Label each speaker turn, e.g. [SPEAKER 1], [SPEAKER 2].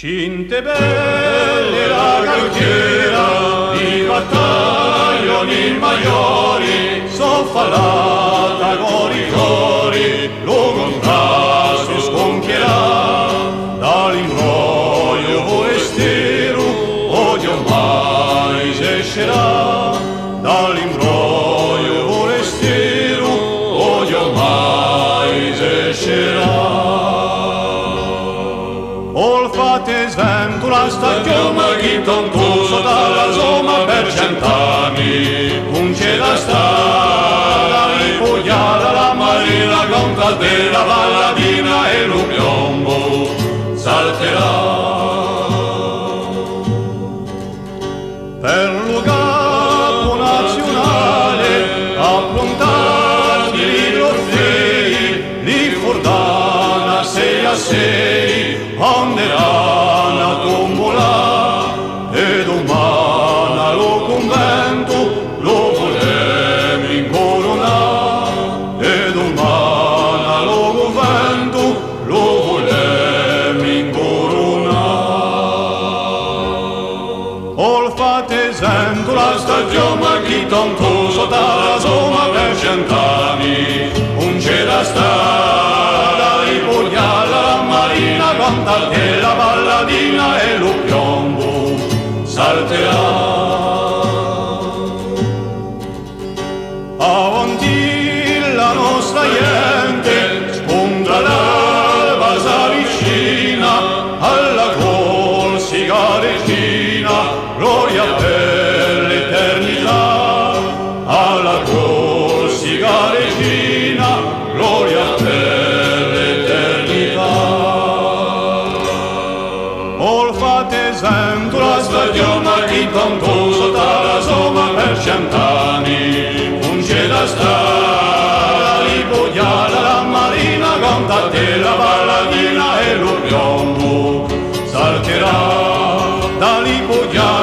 [SPEAKER 1] Cinte belle la calchiera, di battaglioni maiori, soffalata cori cori, lo contrasto sconchierà, dall'imbroglio forestiero, odio mai s'escerà, dall'imbroglio forestiero, odio mai s'escerà. Olfate svento la stagione che tontuso dalla zona per 100 anni, non c'è da strada, ripugliata la marina, conta della balladina e lo piombo salterà. Per lo capo nazionale, approntati i trofei, li fordana 6 a 6, ponderà una tombola e domani lo convento lo volemo incoronare e domani lo convento lo volemo incoronare. Olfate sento la stagione che tanto sotto la somma per 100 anni, non c'è da strada ripugliata la marina, canta che la balladina e lo piombo salterà. Avanti la nostra gente, spunta l'alba s'avvicina, alla Corsica regina, gloria per l'eternità, alla Corsica regina, gloria per l'eternità. Olfate sento la stagione che tanto sotto la somma per 100 anni, non c'è da strada, ripugliata la marina, conta te la balladina e lo piombo salterà, da ripugliata